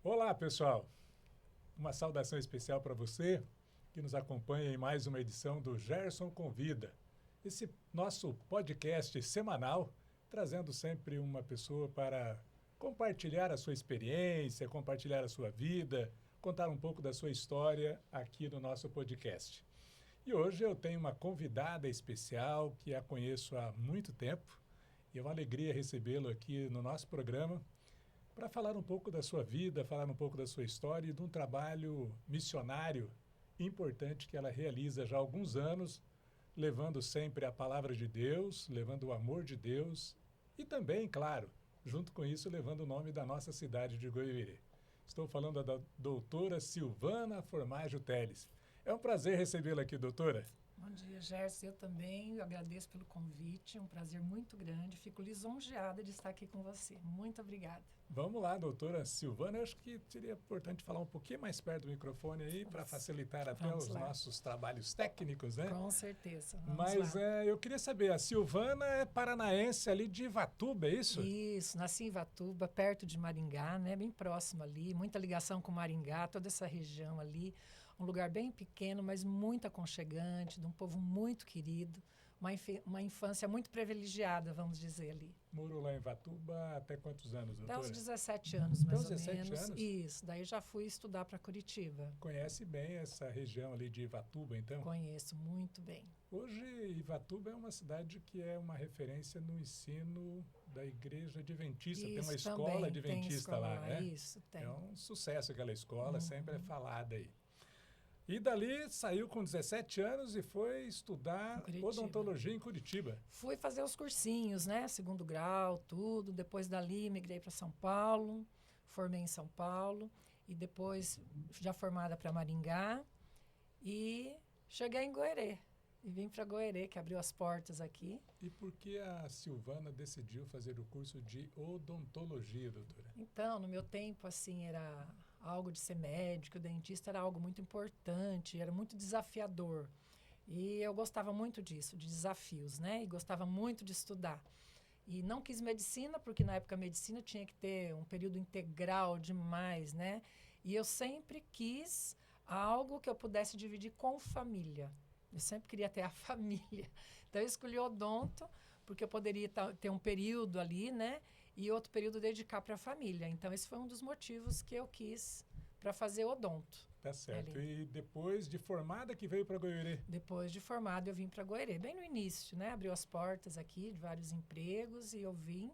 Olá, pessoal. Uma saudação especial para você que nos acompanha em mais uma edição do Gerson Convida. Esse nosso podcast semanal, trazendo sempre uma pessoa para compartilhar a sua experiência, compartilhar a sua vida, contar um pouco da sua história aqui no nosso podcast. E hoje eu tenho uma convidada especial que a conheço há muito tempo e é uma alegria recebê-lo aqui no nosso programa para falar um pouco da sua vida, falar um pouco da sua história e de um trabalho missionário importante que ela realiza já há alguns anos, levando sempre a palavra de Deus, levando o amor de Deus e também, claro, junto com isso, levando o nome da nossa cidade de Goiânia. Estou falando da doutora Silvana Formaggio Teles. É um prazer recebê-la aqui, doutora. Bom dia, Gerson. Eu também agradeço pelo convite, é um prazer muito grande. Fico lisonjeada de estar aqui com você. Muito obrigada. Vamos lá, doutora Silvana. Eu acho que seria importante falar um pouquinho mais perto do microfone aí para facilitar até os nossos trabalhos técnicos, né? Com certeza. Mas eu queria saber, a Silvana é paranaense ali de Ivatuba, é isso? Isso, nasci em Ivatuba, perto de Maringá, né? Bem próximo ali, muita ligação com Maringá, toda essa região ali. Um lugar bem pequeno, mas muito aconchegante, de um povo muito querido. Uma infância muito privilegiada, vamos dizer ali. Morou lá em Ivatuba até quantos anos, doutora? Até uns 17 anos, mais ou 17 menos. anos? Isso, daí já fui estudar para Curitiba. Conhece bem essa região ali de Ivatuba, então? Conheço muito bem. Hoje, Ivatuba é uma cidade que é uma referência no ensino da Igreja Adventista. Tem uma escola adventista lá, né? Isso, tem. É um sucesso aquela escola, sempre é falada aí. E dali saiu com 17 anos e foi estudar odontologia em Curitiba. Fui fazer os cursinhos, né? Segundo grau, tudo. Depois dali migrei para São Paulo, formei em São Paulo e depois já formada para Maringá e cheguei em Goerê. E vim para Goerê, que abriu as portas aqui. E por que a Silvana decidiu fazer o curso de odontologia, doutora? Então, no meu tempo, assim, era algo de ser médico, dentista era algo muito importante, era muito desafiador. E eu gostava muito disso, de desafios, né? E gostava muito de estudar. E não quis medicina, porque na época a medicina tinha que ter um período integral demais, né? E eu sempre quis algo que eu pudesse dividir com família. Eu sempre queria ter a família. Então, eu escolhi odonto, porque eu poderia ter um período ali, né? E outro período dedicar para a família. Então, esse foi um dos motivos que eu quis para fazer odonto. Tá certo. Ali. E depois de formada que veio para Goiânia? Depois de formada, eu vim para Goiânia. Bem no início, né? Abriu as portas aqui de vários empregos e eu vim.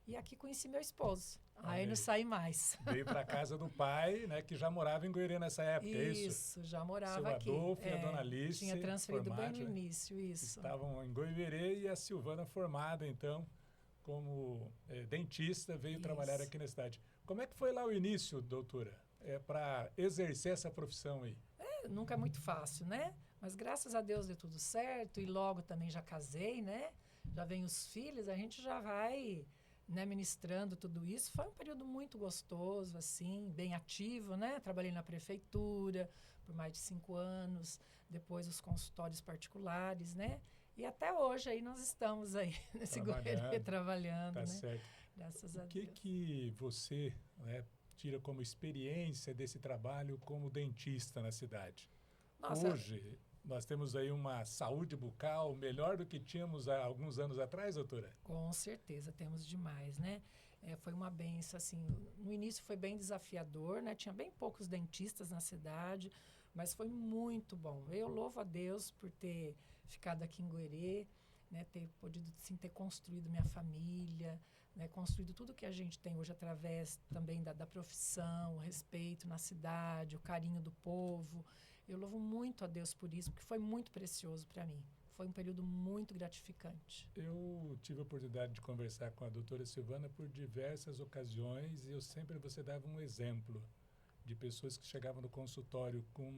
E aqui conheci meu esposo. Aí não saí mais. Veio para a casa do pai, né, que já morava em Goiânia nessa época, é isso? Isso, já morava Seu aqui. Adolfo e a dona Alice. Tinha transferido Formaggio, bem no início, isso. Estavam em Goiânia e a Silvana formada, então, como dentista, veio trabalhar aqui na cidade. Como é que foi lá o início, doutora, para exercer essa profissão aí? Nunca é muito fácil, né? Mas graças a Deus deu tudo certo e logo também já casei, né? Já vem os filhos, a gente já vai... né, ministrando tudo isso. Foi um período muito gostoso, assim, bem ativo, né? Trabalhei na prefeitura por mais de 5 anos, depois os consultórios particulares, né? E até hoje aí nós estamos aí nesse Goiânia trabalhando, né? Certo. Graças a Deus. O que você, né, tira como experiência desse trabalho como dentista na cidade? Nossa, hoje nós temos aí uma saúde bucal melhor do que tínhamos há alguns anos atrás, doutora? Com certeza, temos demais, né? Foi uma benção, assim, no início foi bem desafiador, né? Tinha bem poucos dentistas na cidade, mas foi muito bom. Eu louvo a Deus por ter ficado aqui em Goerê, né? Ter podido, sim, ter construído minha família, né? Construído tudo que a gente tem hoje através também da profissão, o respeito na cidade, o carinho do povo. Eu louvo muito a Deus por isso, porque foi muito precioso para mim. Foi um período muito gratificante. Eu tive a oportunidade de conversar com a doutora Silvana por diversas ocasiões e eu sempre você dava um exemplo de pessoas que chegavam no consultório com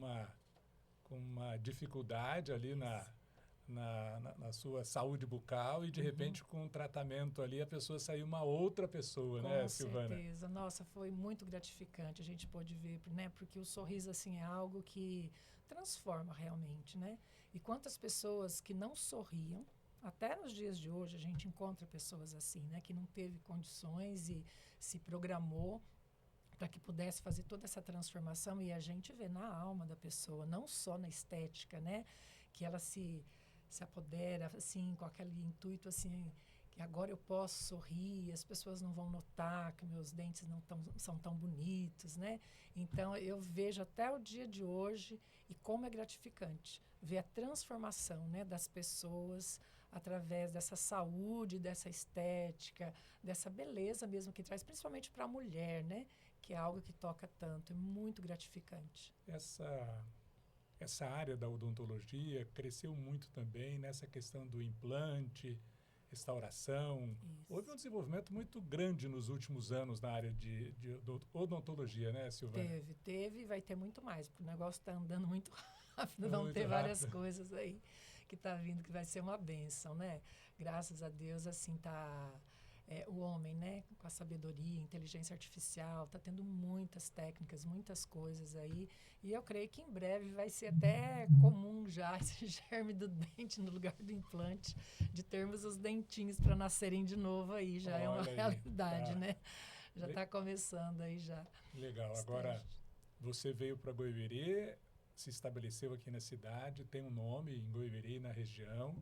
uma dificuldade ali na sua saúde bucal e de repente com um tratamento ali a pessoa saiu uma outra pessoa, né, Silvana? Com certeza. Nossa, foi muito gratificante. A gente pôde ver, né, porque o sorriso assim é algo que transforma realmente, né? E quantas pessoas que não sorriam, até nos dias de hoje a gente encontra pessoas assim, né, que não teve condições e se programou para que pudesse fazer toda essa transformação, e a gente vê na alma da pessoa, não só na estética, né? Que ela se apodera, assim, com aquele intuito, assim, que agora eu posso sorrir, as pessoas não vão notar que meus dentes não são tão bonitos, né? Então, eu vejo até o dia de hoje, e como é gratificante ver a transformação, né, das pessoas através dessa saúde, dessa estética, dessa beleza mesmo que traz, principalmente para a mulher, né? Que é algo que toca tanto, é muito gratificante. Essa área da odontologia cresceu muito também nessa questão do implante, restauração. Isso. Houve um desenvolvimento muito grande nos últimos anos na área de odontologia, né, Silvana? Teve e vai ter muito mais, porque o negócio está andando muito rápido, vão Muito ter várias rápido. coisas aí que está vindo, que vai ser uma bênção, né? Graças a Deus, assim, o homem, né, com a sabedoria, inteligência artificial, está tendo muitas técnicas, muitas coisas aí, e eu creio que em breve vai ser até comum já esse germe do dente no lugar do implante, de termos os dentinhos para nascerem de novo aí, já é uma Olha aí, realidade, tá. né? Já está começando aí já. Legal. Agora, você veio para Goiverê, se estabeleceu aqui na cidade, tem um nome em Goiverê, na região,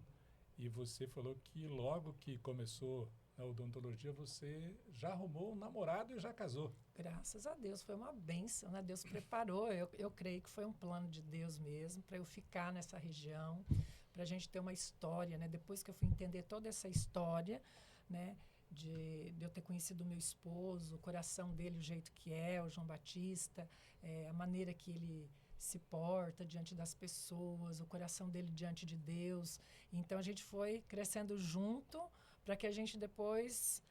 e você falou que logo que começou na odontologia, você já arrumou um namorado e já casou. Graças a Deus, foi uma bênção, né? Deus preparou, eu creio que foi um plano de Deus mesmo, para eu ficar nessa região, para a gente ter uma história, né? Depois que eu fui entender toda essa história, né? De eu ter conhecido o meu esposo, o coração dele, o jeito que é, o João Batista, a maneira que ele se porta diante das pessoas, o coração dele diante de Deus. Então, a gente foi crescendo junto para que a gente depois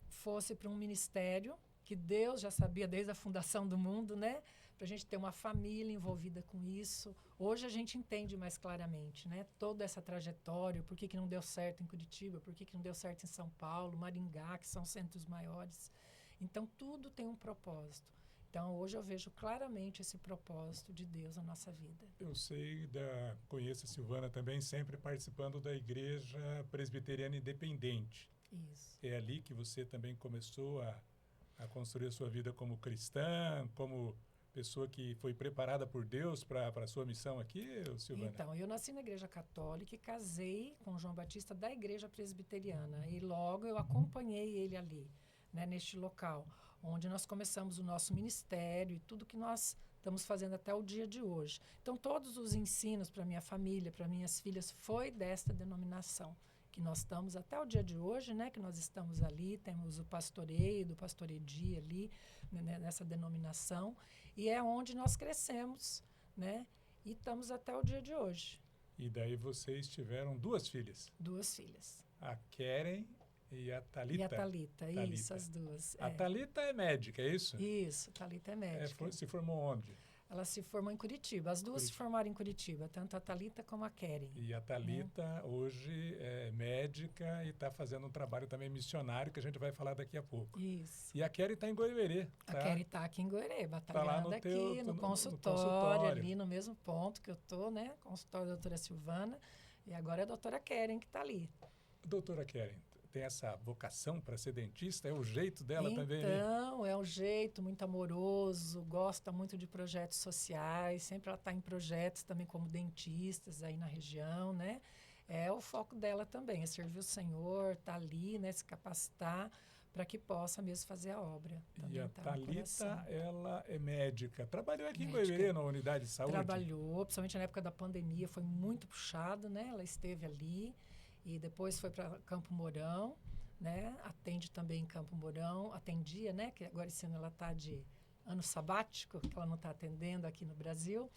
fosse para um ministério que Deus já sabia desde a fundação do mundo, né? Para a gente ter uma família envolvida com isso. Hoje a gente entende mais claramente, né? Toda essa trajetória, por que não deu certo em Curitiba, por que não deu certo em São Paulo, Maringá, que são centros maiores. Então, tudo tem um propósito. Então, hoje eu vejo claramente esse propósito de Deus na nossa vida. Eu conheço a Silvana também, sempre participando da Igreja Presbiteriana Independente. Isso. É ali que você também começou a construir a sua vida como cristã, como pessoa que foi preparada por Deus para a sua missão aqui, Silvana? Então, eu nasci na Igreja Católica e casei com o João Batista da Igreja Presbiteriana. E logo eu acompanhei ele ali, né, neste local, onde nós começamos o nosso ministério e tudo que nós estamos fazendo até o dia de hoje. Então, todos os ensinos para minha família, para minhas filhas, foi desta denominação que nós estamos até o dia de hoje, né? Que nós estamos ali, temos o pastoreio do Pastor Edi ali, né, nessa denominação, e é onde nós crescemos, né? E estamos até o dia de hoje. E daí vocês tiveram duas filhas? Duas filhas. A Keren e a Thalita. E a Thalita, isso, as duas. A Thalita é médica, é isso? Isso, Thalita é médica. Se formou onde? Ela se formou em Curitiba. As duas se formaram em Curitiba, tanto a Thalita como a Keren. E a Thalita hoje é médica e está fazendo um trabalho também missionário que a gente vai falar daqui a pouco. Isso. E a Keren está em Goiverê. Tá? A Keren está aqui em Goiverê, batalhando aqui no consultório, ali no mesmo ponto que eu estou, né? Consultório da doutora Silvana. E agora é a doutora Keren que está ali. Doutora Keren, tem essa vocação para ser dentista? É o jeito dela também? Então, é um jeito muito amoroso, gosta muito de projetos sociais, sempre ela está em projetos também como dentistas aí na região, né? É o foco dela também, é servir o Senhor, tá ali, né? Se capacitar para que possa mesmo fazer a obra. Também e a tá Thalita, ela é médica. Trabalhou aqui médica. Em Goiverê, na unidade de saúde? Trabalhou, principalmente na época da pandemia, foi muito puxado, né? Ela esteve ali. E depois foi para Campo Mourão, né? Atende também em Campo Mourão, atendia, né? Que agora esse ano ela está de ano sabático, que ela não está atendendo aqui no Brasil.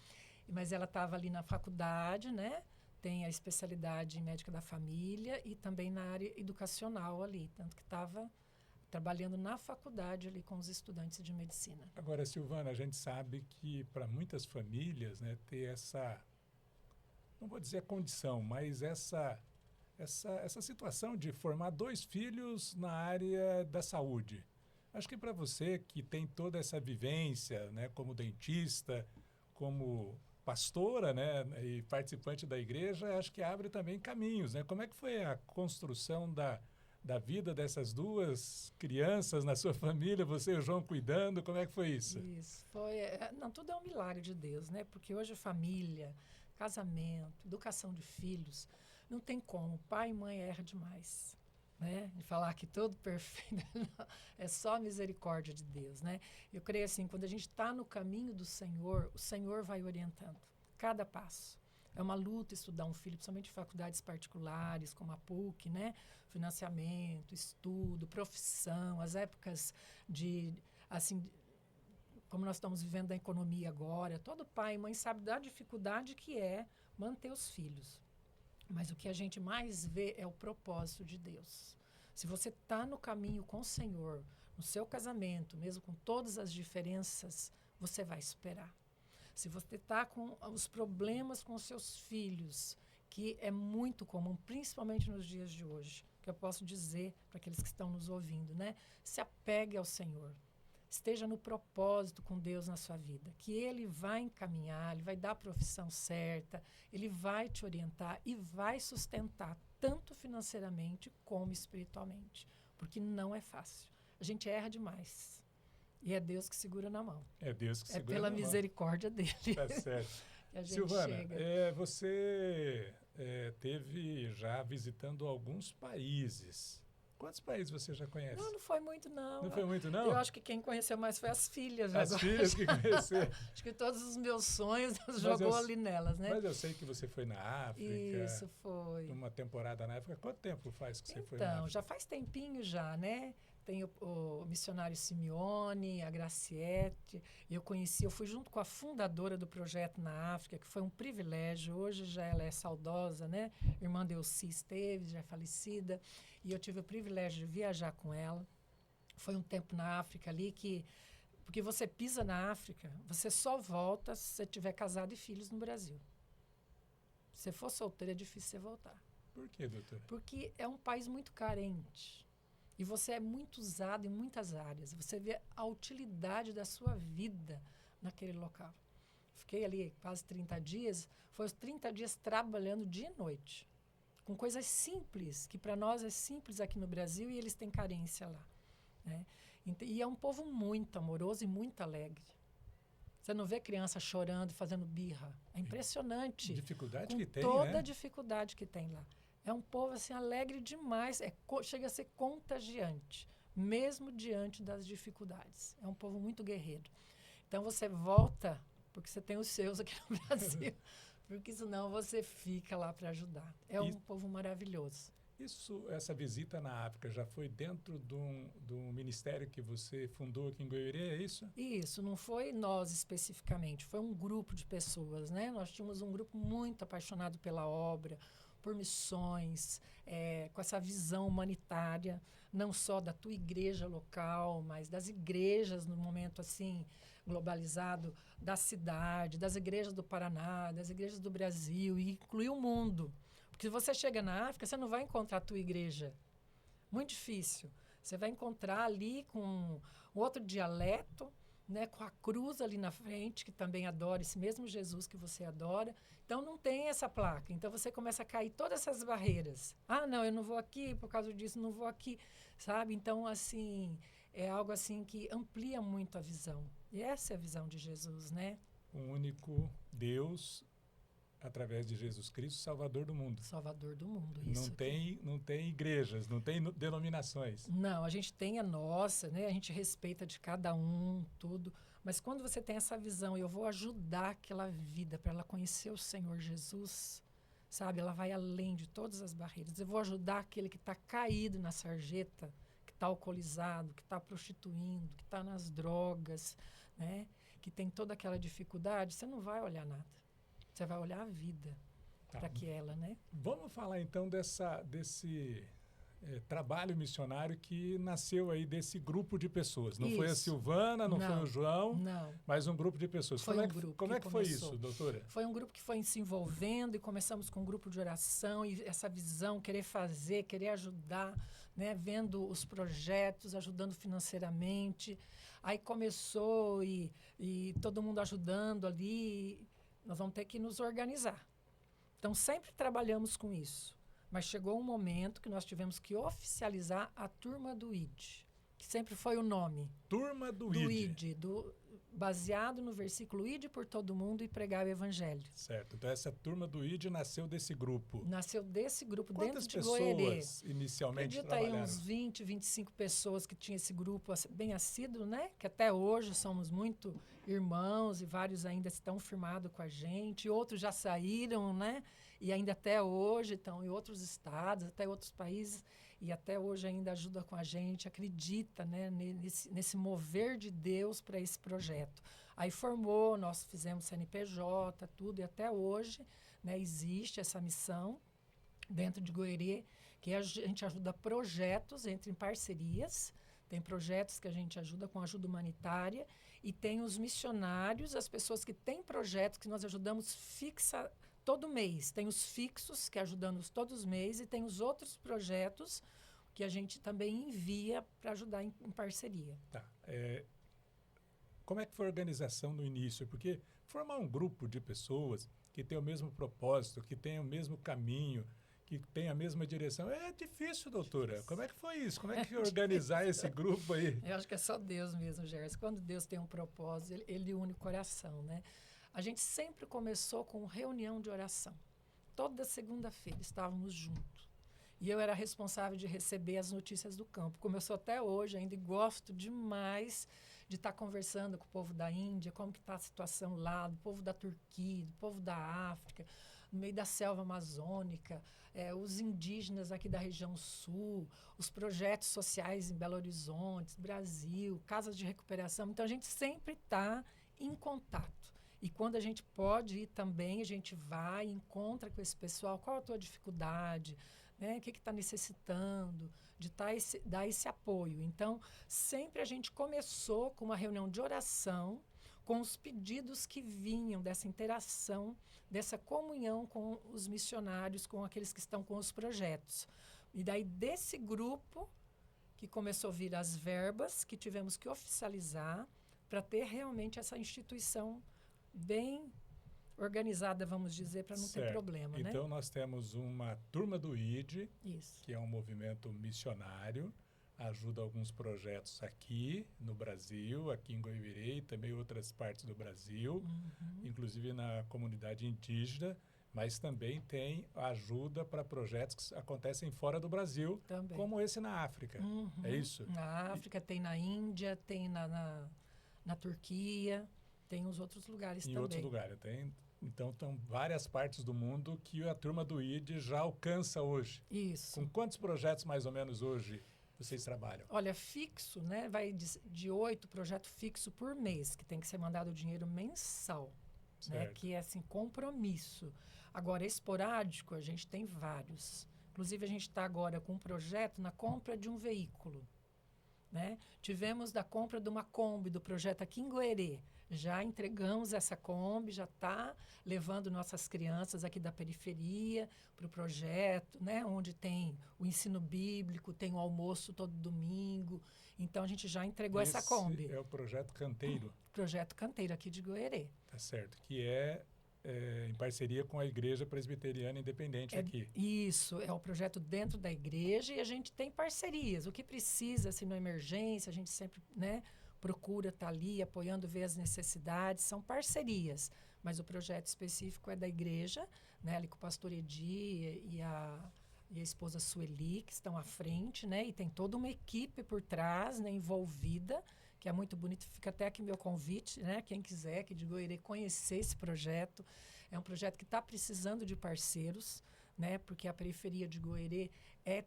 Mas ela estava ali na faculdade, né? Tem a especialidade em médica da família e também na área educacional ali, tanto que estava trabalhando na faculdade ali com os estudantes de medicina. Agora, Silvana, a gente sabe que para muitas famílias, né, ter essa, não vou dizer a condição, mas essa situação de formar dois filhos na área da saúde. Acho que para você que tem toda essa vivência, né, como dentista, como pastora, né, e participante da igreja, acho que abre também caminhos, né? Como é que foi a construção da vida dessas duas crianças na sua família, você e o João cuidando, como é que foi isso? Isso, foi... Não, tudo é um milagre de Deus, né? Porque hoje família, casamento, educação de filhos, não tem como. Pai e mãe erram demais, né? De falar que tudo perfeito, é só a misericórdia de Deus, né? Eu creio assim, quando a gente está no caminho do Senhor, o Senhor vai orientando cada passo. É uma luta estudar um filho, principalmente em faculdades particulares, como a PUC, né? Financiamento, estudo, profissão, as épocas de, assim, como nós estamos vivendo a economia agora. Todo pai e mãe sabe da dificuldade que é manter os filhos. Mas o que a gente mais vê é o propósito de Deus. Se você está no caminho com o Senhor, no seu casamento, mesmo com todas as diferenças, você vai superar. Se você está com os problemas com os seus filhos, que é muito comum, principalmente nos dias de hoje, que eu posso dizer para aqueles que estão nos ouvindo, né? Se apegue ao Senhor. Esteja no propósito com Deus na sua vida, que Ele vai encaminhar, Ele vai dar a profissão certa, Ele vai te orientar e vai sustentar, tanto financeiramente como espiritualmente, porque não é fácil. A gente erra demais. E é Deus que segura na mão. É Deus que segura pela na mão. misericórdia dele. Tá certo. que a gente Silvana, chega. você teve já visitando alguns países. Quantos países você já conhece? Não foi muito, não. Não foi muito, não? Eu acho que quem conheceu mais foi as filhas. As agora. filhas que conheceram. Acho que todos os meus sonhos jogou ali nelas, né? Mas eu sei que você foi na África. Isso, foi. Uma temporada na África. Quanto tempo faz que você foi na Então, África? já faz tempinho já, né? Tem o missionário Simeone, a Graciete. Eu fui junto com a fundadora do projeto na África, que foi um privilégio. Hoje já ela é saudosa, né? Irmã Delci esteve, já é falecida. E eu tive o privilégio de viajar com ela. Foi um tempo na África ali que... Porque você pisa na África, você só volta se você tiver casado e filhos no Brasil. Se você for solteira, é difícil você voltar. Por quê, doutora? Porque é um país muito carente. E você é muito usado em muitas áreas. Você vê a utilidade da sua vida naquele local. Fiquei ali quase 30 dias. Foi os 30 dias trabalhando dia e noite. Com coisas simples, que para nós é simples aqui no Brasil e eles têm carência lá. Né? E é um povo muito amoroso e muito alegre. Você não vê criança chorando, fazendo birra. É impressionante. Dificuldade que tem, toda né? a dificuldade que tem lá. É um povo assim alegre demais, chega a ser contagiante, mesmo diante das dificuldades. É um povo muito guerreiro. Então você volta, porque você tem os seus aqui no Brasil, porque senão você fica lá para ajudar. É um povo maravilhoso. Essa visita na África já foi dentro do ministério que você fundou aqui em Goiânia, é isso? Isso, não foi nós especificamente, foi um grupo de pessoas, né? Nós tínhamos um grupo muito apaixonado pela obra, por missões, com essa visão humanitária, não só da tua igreja local, mas das igrejas no momento assim globalizado, da cidade, das igrejas do Paraná, das igrejas do Brasil, e incluir o mundo. Porque se você chega na África, você não vai encontrar a tua igreja. Muito difícil. Você vai encontrar ali com outro dialeto, né, com a cruz ali na frente, que também adora esse mesmo Jesus que você adora. Então, não tem essa placa. Então, você começa a cair todas essas barreiras. Ah, não, eu não vou aqui, por causa disso, não vou aqui, sabe? Então, assim, é algo assim que amplia muito a visão. E essa é a visão de Jesus, né? Um único Deus, através de Jesus Cristo, Salvador do mundo. Salvador do mundo, isso. Não tem igrejas, não tem denominações. Não, a gente tem a nossa, né? A gente respeita de cada um, tudo. Mas quando você tem essa visão, eu vou ajudar aquela vida para ela conhecer o Senhor Jesus, sabe? Ela vai além de todas as barreiras. Eu vou ajudar aquele que está caído na sarjeta, que está alcoolizado, que está prostituindo, que está nas drogas, né? Que tem toda aquela dificuldade. Você não vai olhar nada. Você vai olhar a vida para aquela, né? Vamos falar então desse trabalho missionário que nasceu aí desse grupo de pessoas. Não foi a Silvana, não foi o João, mas um grupo de pessoas. Foi como é que foi isso, doutora? Foi um grupo que foi se envolvendo e começamos com um grupo de oração e essa visão, querer fazer, querer ajudar, né? Vendo os projetos, ajudando financeiramente. Aí começou e todo mundo ajudando ali. Nós vamos ter que nos organizar. Então, sempre trabalhamos com isso. Mas chegou um momento que nós tivemos que oficializar a Turma do ID, que sempre foi o nome. Turma do ID. Baseado no versículo Ide por todo mundo e pregar o evangelho. Certo. Então, essa Turma do ID nasceu desse grupo. Nasceu desse grupo Quantas dentro de Goerê. pessoas inicialmente Acredita trabalharam? aí uns 20, 25 pessoas que tinha esse grupo bem assíduo, né? Que até hoje somos muito irmãos e vários ainda estão firmados com a gente. Outros já saíram, né? E ainda até hoje estão em outros estados, até outros países. E até hoje ainda ajuda com a gente, acredita, né, nesse mover de Deus para esse projeto. Aí formou, nós fizemos CNPJ, tudo, e até hoje, né, existe essa missão dentro de Goerê, que a gente ajuda projetos em parcerias. Tem projetos que a gente ajuda com ajuda humanitária e tem os missionários, as pessoas que têm projetos que nós ajudamos fixa todo mês. Tem os fixos, que ajudamos todos os meses, e tem os outros projetos que a gente também envia para ajudar em parceria. Tá. Como é que foi a organização no início? Porque formar um grupo de pessoas que tem o mesmo propósito, que tem o mesmo caminho, que tem a mesma direção, é difícil, doutora. Difícil. Como é que foi isso? Como é que organizar esse grupo aí? Eu acho que é só Deus mesmo, Gerson. Quando Deus tem um propósito, ele une o coração, né? A gente sempre começou com reunião de oração. Toda segunda-feira estávamos juntos. E eu era responsável de receber as notícias do campo. Como eu sou até hoje ainda e gosto demais de estar conversando com o povo da Índia, como que está a situação lá, do povo da Turquia, do povo da África, no meio da selva amazônica, os indígenas aqui da região sul, os projetos sociais em Belo Horizonte, Brasil, casas de recuperação. Então, a gente sempre está em contato. E quando a gente pode ir também, a gente vai, encontra com esse pessoal, qual a tua dificuldade, né? O que está necessitando, de dar esse apoio. Então, sempre a gente começou com uma reunião de oração, com os pedidos que vinham dessa interação, dessa comunhão com os missionários, com aqueles que estão com os projetos. E daí, desse grupo, que começou a vir as verbas, que tivemos que oficializar, para ter realmente essa instituição bem organizada, vamos dizer, para não ter problema. Então, né? Nós temos uma Turma do ID, Isso. que é um movimento missionário, ajuda alguns projetos aqui no Brasil, aqui em Goiânia e também outras partes do Brasil, inclusive na comunidade indígena, mas também tem ajuda para projetos que acontecem fora do Brasil, também. Como esse na África. É isso? Na África, tem na Índia, tem na Turquia, tem os outros lugares também. Em outros lugares. Então, estão várias partes do mundo que a Turma do ID já alcança hoje. Isso. Com quantos projetos, mais ou menos, hoje vocês trabalham? Olha, fixo, né? Vai de 8 projetos fixos por mês, que tem que ser mandado o dinheiro mensal, né? Que é, assim, compromisso. Agora, esporádico, a gente tem vários. Inclusive, a gente está agora com um projeto na compra de um veículo, né? Tivemos da compra de uma Kombi, do projeto aqui em Goerê. Já entregamos essa Kombi, já está levando nossas crianças aqui da periferia para o projeto, né? Onde tem o ensino bíblico, tem o almoço todo domingo. Então, a gente já entregou essa Kombi. É o Projeto Canteiro. Projeto Canteiro, aqui de Goerê. Tá certo, que é em parceria com a Igreja Presbiteriana Independente aqui. Isso, é um projeto dentro da igreja e a gente tem parcerias. O que precisa, se não é emergência, a gente sempre, né, procura estar ali apoiando, ver as necessidades, são parcerias. Mas o projeto específico é da igreja, né, ali com o pastor Edi e a esposa Sueli, que estão à frente, né, e tem toda uma equipe por trás, né, envolvida, que é muito bonito. Fica até aqui meu convite, né, quem quiser, que de Goerê, conhecer esse projeto. É um projeto que está precisando de parceiros, né, porque a periferia de Goerê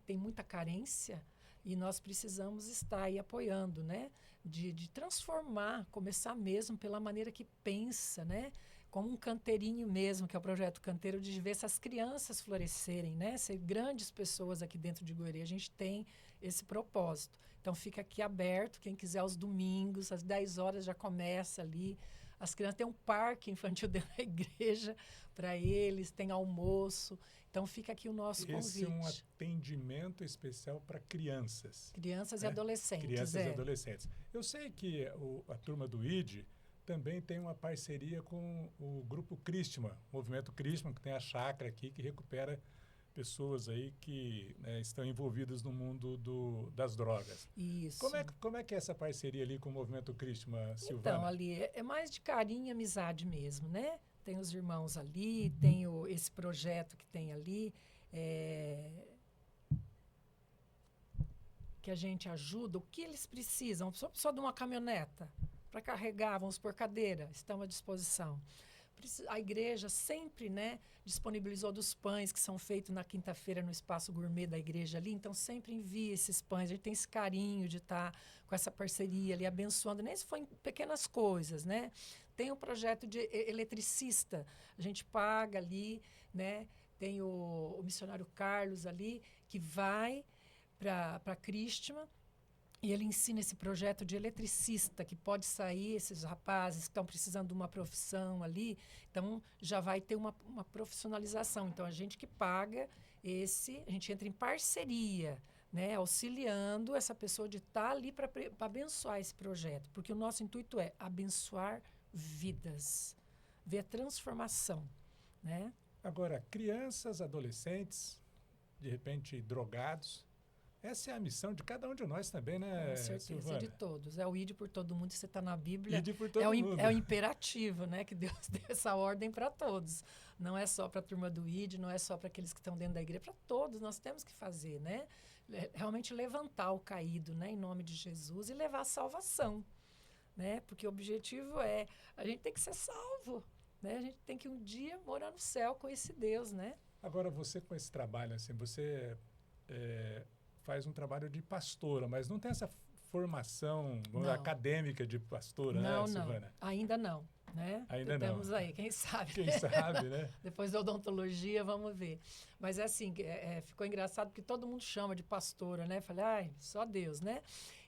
tem muita carência e nós precisamos estar aí apoiando, né, de transformar, começar mesmo pela maneira que pensa, né, como um canteirinho mesmo, que é o projeto Canteiro, de ver essas crianças florescerem, né, ser grandes pessoas aqui dentro de Goerê. A gente tem esse propósito. Então, fica aqui aberto, quem quiser, aos domingos, às 10 horas já começa ali. As crianças têm um parque infantil dentro da igreja para eles, tem almoço. Então, fica aqui o nosso convite. Esse é um atendimento especial para crianças. Crianças e adolescentes. Crianças e adolescentes. Eu sei que a Turma do ID também tem uma parceria com o Grupo Crisma, o Movimento Crisma, que tem a chácara aqui, que recupera pessoas aí que, né, estão envolvidas no mundo das drogas. Isso. Como é que é essa parceria ali com o Movimento Christian, Silvana? Então, ali é mais de carinho e amizade mesmo, né? Tem os irmãos ali, tem esse projeto que tem ali, que a gente ajuda, o que eles precisam, só de uma caminhoneta para carregar, vamos por cadeira, estamos à disposição. A igreja sempre, né, disponibilizou dos pães que são feitos na quinta-feira no espaço gourmet da igreja ali, então sempre envia esses pães, a gente tem esse carinho de estar com essa parceria ali, abençoando, nem se for em pequenas coisas, né? Tem o projeto de eletricista, a gente paga ali, né? Tem o missionário Carlos ali, que vai para Christmas, e ele ensina esse projeto de eletricista, que pode sair, esses rapazes que estão precisando de uma profissão ali, então já vai ter uma profissionalização. Então, a gente que paga a gente entra em parceria, né, auxiliando essa pessoa de estar ali para abençoar esse projeto, porque o nosso intuito é abençoar vidas, ver a transformação, né? Agora, crianças, adolescentes, de repente drogados, essa é a missão de cada um de nós também, né, Com certeza, Silvana? de todos. É o ide por todo mundo, você está na Bíblia. Ide por todo mundo. É o imperativo, né? Que Deus deu essa ordem para todos. Não é só para a turma do ide, não é só para aqueles que estão dentro da igreja, para todos nós temos que fazer, né? Realmente levantar o caído, né? Em nome de Jesus e levar a salvação, né? Porque o objetivo é, a gente tem que ser salvo, né? A gente tem que um dia morar no céu com esse Deus, né? Agora, você com esse trabalho, assim, você faz um trabalho de pastora, mas não tem essa formação acadêmica de pastora, né, Silvana? Ainda não, né? Ainda Temos aí, quem sabe. Quem sabe, né? Depois da odontologia, vamos ver. Mas é assim, ficou engraçado porque todo mundo chama de pastora, né? Falei, ai, só Deus, né?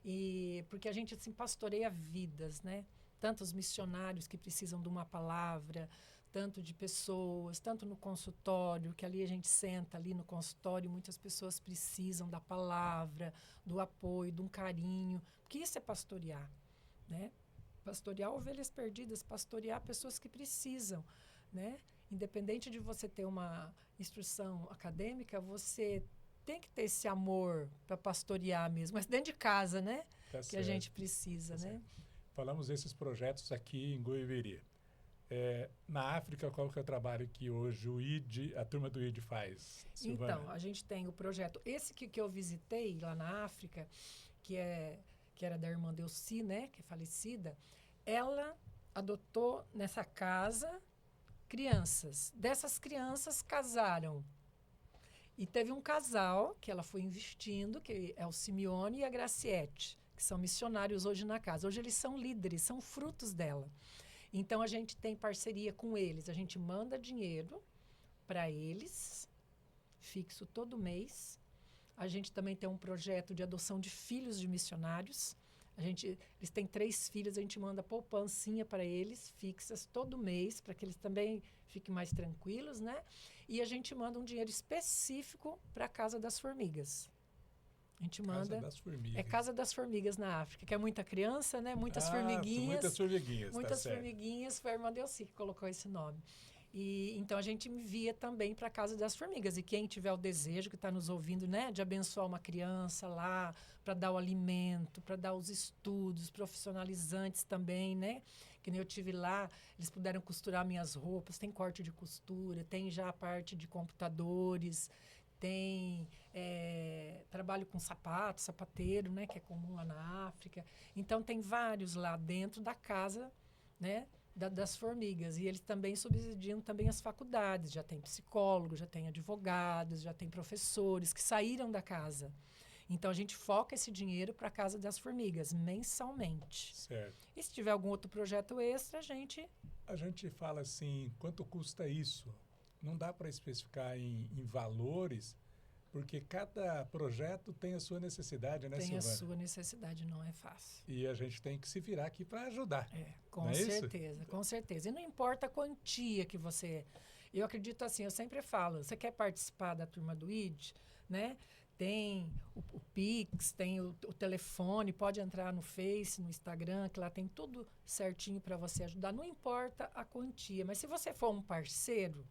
E porque a gente, assim, pastoreia vidas, né? Tantos missionários que precisam de uma palavra, tanto de pessoas, tanto no consultório, que ali a gente senta ali no consultório, muitas pessoas precisam da palavra, do apoio, de um carinho, porque isso é pastorear, né? Pastorear ovelhas perdidas, pastorear pessoas que precisam, né? Independente de você ter uma instrução acadêmica, você tem que ter esse amor para pastorear mesmo, mas dentro de casa, né? Tá que certo. A gente precisa, né? Certo. Falamos desses projetos aqui em Goiânia. Na África, qual que é o trabalho que hoje a turma do ID faz, Silvana? Então, a gente tem o projeto, esse que eu visitei lá na África, que era da irmã Delci, né, que é falecida, ela adotou nessa casa crianças. Dessas crianças casaram. E teve um casal que ela foi investindo, que é o Simeone e a Graciete, que são missionários hoje na casa. Hoje eles são líderes, são frutos dela. Então, a gente tem parceria com eles. A gente manda dinheiro para eles, fixo todo mês. A gente também tem um projeto de adoção de filhos de missionários. Eles têm 3 filhos, a gente manda poupancinha para eles, fixas todo mês, para que eles também fiquem mais tranquilos, né? E a gente manda um dinheiro específico para a Casa das Formigas. A gente manda. Casa das Formigas. É Casa das Formigas na África, que é muita criança, né? Muitas formiguinhas. Muitas formiguinhas, Muitas tá formiguinhas, foi a irmã Delci que colocou esse nome. E então a gente envia também para a Casa das Formigas. E quem tiver o desejo, que está nos ouvindo, né, de abençoar uma criança lá, para dar o alimento, para dar os estudos profissionalizantes também, né? Que nem eu tive lá, eles puderam costurar minhas roupas, tem corte de costura, tem já a parte de computadores, tem trabalho com sapato, sapateiro, né, que é comum lá na África. Então, tem vários lá dentro da casa, né, das formigas. E eles também subsidiam também as faculdades. Já tem psicólogos, já tem advogados, já tem professores que saíram da casa. Então, a gente foca esse dinheiro para a Casa das Formigas, mensalmente. Certo. E se tiver algum outro projeto extra, A gente fala assim, quanto custa isso? Não dá para especificar em valores, porque cada projeto tem a sua necessidade, né, Silvana? Tem a sua necessidade, não é fácil. E a gente tem que se virar aqui para ajudar. Com certeza, com certeza. E não importa a quantia que você... Eu acredito assim, eu sempre falo, você quer participar da turma do ID, né? Tem o Pix, tem o telefone, pode entrar no Face, no Instagram, que lá tem tudo certinho para você ajudar. Não importa a quantia, mas se você for um parceiro,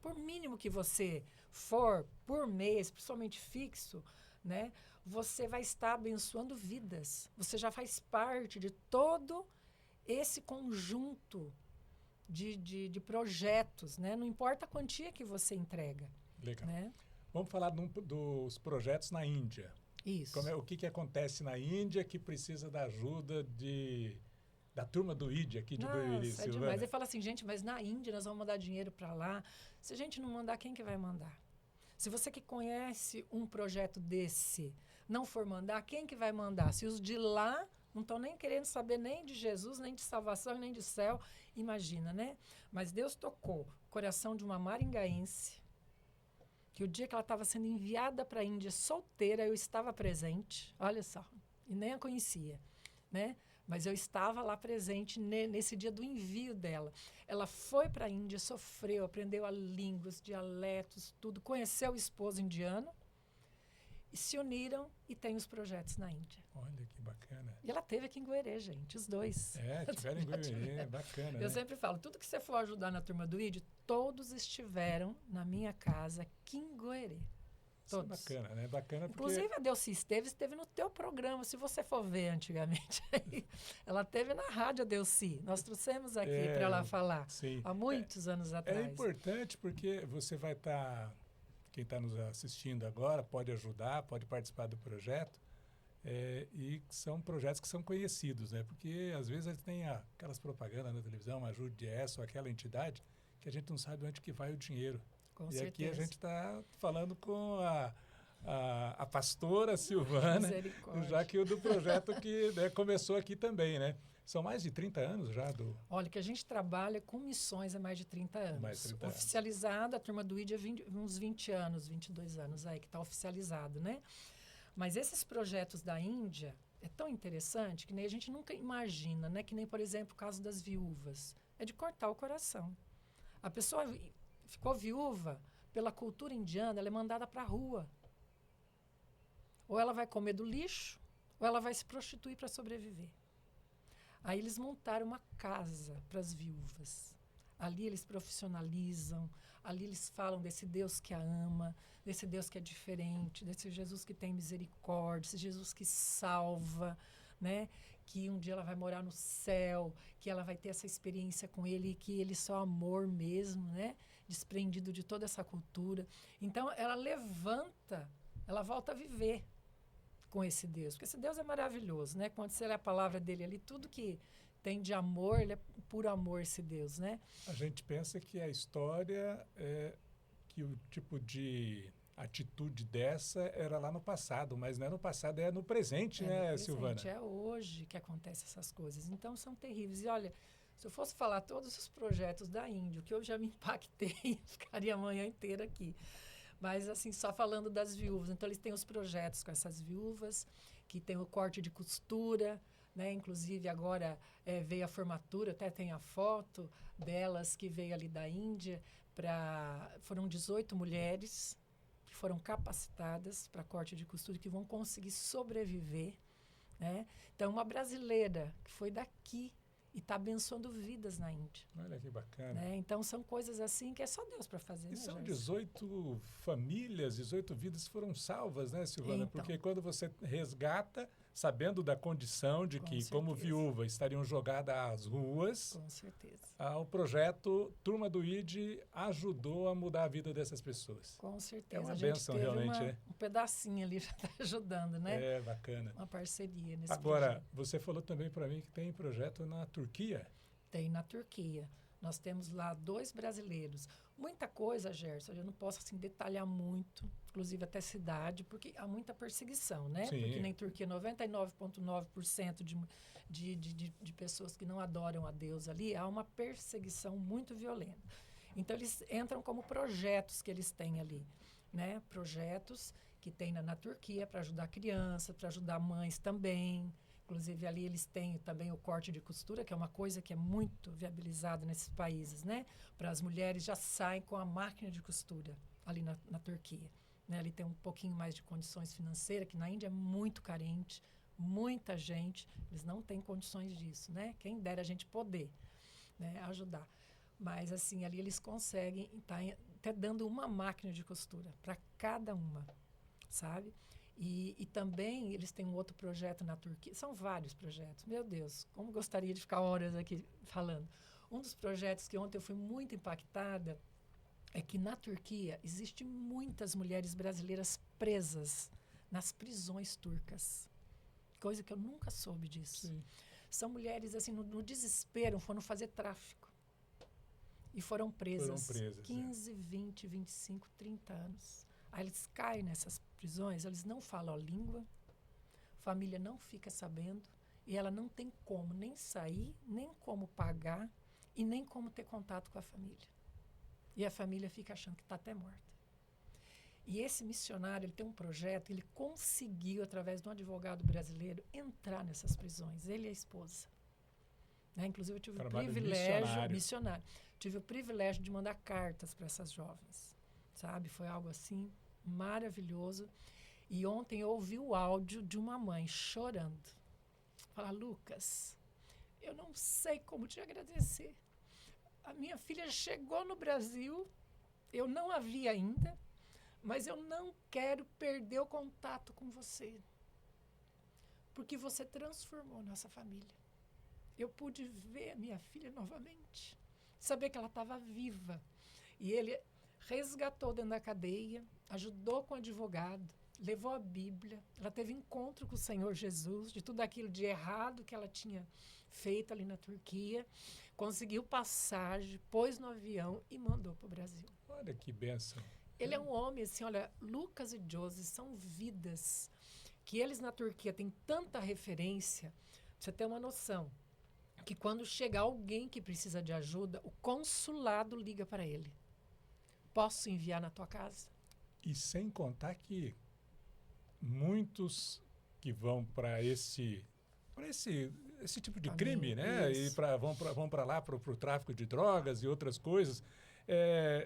por mínimo que você for por mês, principalmente fixo, né, você vai estar abençoando vidas. Você já faz parte de todo esse conjunto de projetos, né? Não importa a quantia que você entrega. Legal. Né? Vamos falar dos projetos na Índia. Isso. O que acontece na Índia que precisa da ajuda da turma do ID aqui de Boiúri, Nossa, é Silvana? demais. Ele fala assim, gente, mas na Índia nós vamos mandar dinheiro para lá. Se a gente não mandar, quem que vai mandar? Se você que conhece um projeto desse não for mandar, quem que vai mandar? Se os de lá não estão nem querendo saber nem de Jesus, nem de salvação, nem de céu, imagina, né? Mas Deus tocou o coração de uma maringaense, que o dia que ela estava sendo enviada para a Índia solteira, eu estava presente, olha só, e nem a conhecia, né? Mas eu estava lá presente nesse dia do envio dela. Ela foi para a Índia, sofreu, aprendeu a língua, os dialetos, tudo, conheceu o esposo indiano, e se uniram e tem os projetos na Índia. Olha que bacana. E ela teve aqui em Goerê, gente, os dois. Tiveram em Goiânia, bacana. Eu né? sempre falo, tudo que você for ajudar na turma do ID, todos estiveram na minha casa aqui em Goerê. Todos. Isso é bacana, né? Bacana porque... Inclusive a Delci esteve no teu programa, se você for ver antigamente. Ela esteve na rádio, a Delci. Nós trouxemos aqui para ela falar, sim. há muitos anos atrás. É importante porque você vai estar... Quem está nos assistindo agora pode ajudar, pode participar do projeto. E são projetos que são conhecidos, né? Porque às vezes tem aquelas propagandas na televisão, ajude essa ou aquela entidade, que a gente não sabe onde que vai o dinheiro. Com e certeza. aqui a gente está falando com a pastora Silvana, já que o do projeto que começou aqui também, né? São mais de 30 anos já do... Olha, que a gente trabalha com missões há mais de 30 anos. Mais de 30 anos. Oficializada, a turma do ID é uns 20 anos, 22 anos aí que está oficializado, né? Mas esses projetos da Índia é tão interessante que nem a gente nunca imagina, né? Que nem, por exemplo, o caso das viúvas. É de cortar o coração. A pessoa ficou viúva, pela cultura indiana, ela é mandada para a rua. Ou ela vai comer do lixo, ou ela vai se prostituir para sobreviver. Aí eles montaram uma casa para as viúvas. Ali eles profissionalizam, ali eles falam desse Deus que a ama, desse Deus que é diferente, desse Jesus que tem misericórdia, desse Jesus que salva, né? Que um dia ela vai morar no céu, que ela vai ter essa experiência com ele, que ele é só amor mesmo, né? Desprendido de toda essa cultura. Então, ela levanta, ela volta a viver com esse Deus, porque esse Deus é maravilhoso, né? Quando você lê a palavra dele ali, tudo que tem de amor, ele é por amor esse Deus, né? A gente pensa que a história, que o tipo de atitude dessa era lá no passado, mas não é no passado, é no presente, né, no Silvana? presente, é hoje que acontecem essas coisas. Então, são terríveis. E olha, se eu fosse falar todos os projetos da Índia, que eu já me impactei, ficaria a manhã inteira aqui. Mas, assim, só falando das viúvas. Então, eles têm os projetos com essas viúvas, que tem o corte de costura, né? Inclusive, agora veio a formatura, até tem a foto delas que veio ali da Índia. Foram 18 mulheres que foram capacitadas para corte de costura, que vão conseguir sobreviver, né? Então, uma brasileira que foi daqui e está abençoando vidas na Índia. Olha que bacana. Né? Então, são coisas assim que é só Deus para fazer. E né, são Gerson? 18 famílias, 18 vidas foram salvas, né, Silvana? Então. Porque quando você resgata, sabendo da condição de que, como viúva, estariam jogadas às ruas, Com certeza. O projeto Turma do ID ajudou a mudar a vida dessas pessoas. Com certeza. É uma a gente bênção, teve realmente, um pedacinho ali já está ajudando, né? É, bacana. Uma parceria nesse Agora, projeto. você falou também para mim que tem projeto na Turquia. Tem na Turquia. Nós temos lá 2 brasileiros. Muita coisa, Gerson, eu não posso assim, detalhar muito, inclusive até cidade, porque há muita perseguição, né? Sim. Porque na Turquia, 99,9% de pessoas que não adoram a Deus ali, há uma perseguição muito violenta. Então, eles entram como projetos que eles têm ali, né? Projetos que tem na Turquia para ajudar crianças, para ajudar mães também. Inclusive, ali eles têm também o corte de costura, que é uma coisa que é muito viabilizada nesses países, né? Para as mulheres já saem com a máquina de costura ali na Turquia. Né? Ali tem um pouquinho mais de condições financeiras, que na Índia é muito carente, muita gente, eles não têm condições disso, né? Quem dera a gente poder, né, ajudar. Mas, assim, ali eles conseguem estar até dando uma máquina de costura para cada uma, sabe? E também eles têm um outro projeto na Turquia. São vários projetos. Meu Deus, como gostaria de ficar horas aqui falando. Um dos projetos que ontem eu fui muito impactada é que na Turquia existem muitas mulheres brasileiras presas nas prisões turcas. Coisa que eu nunca soube disso. Sim. São mulheres, assim, no desespero, foram fazer tráfico. E foram presas 15, 20, 25, 30 anos. Aí eles caem nessas prisões, eles não falam a língua, a família não fica sabendo, e ela não tem como nem sair, nem como pagar, e nem como ter contato com a família. E a família fica achando que está até morta. E esse missionário, ele tem um projeto, ele conseguiu, através de um advogado brasileiro, entrar nessas prisões, ele e a esposa. Né? Inclusive, eu tive o privilégio... Missionário. Tive o privilégio de mandar cartas para essas jovens, sabe? Foi algo, assim, maravilhoso. E ontem eu ouvi o áudio de uma mãe chorando. Fala, Lucas, eu não sei como te agradecer. A minha filha chegou no Brasil, eu não a vi ainda, mas eu não quero perder o contato com você. Porque você transformou nossa família. Eu pude ver a minha filha novamente, saber que ela estava viva. E ele resgatou dentro da cadeia, ajudou com o advogado, levou a Bíblia, ela teve encontro com o Senhor Jesus, de tudo aquilo de errado que ela tinha feito ali na Turquia, conseguiu passagem, pôs no avião e mandou para o Brasil. Olha que bênção. Ele é um homem, assim, olha, Lucas e Josi são vidas que eles na Turquia têm tanta referência, pra você ter uma noção, que quando chega alguém que precisa de ajuda, o consulado liga para ele. Posso enviar na tua casa? E sem contar que muitos que vão para esse tipo de crime, né? Isso. E vão para lá para o tráfico de drogas e outras coisas,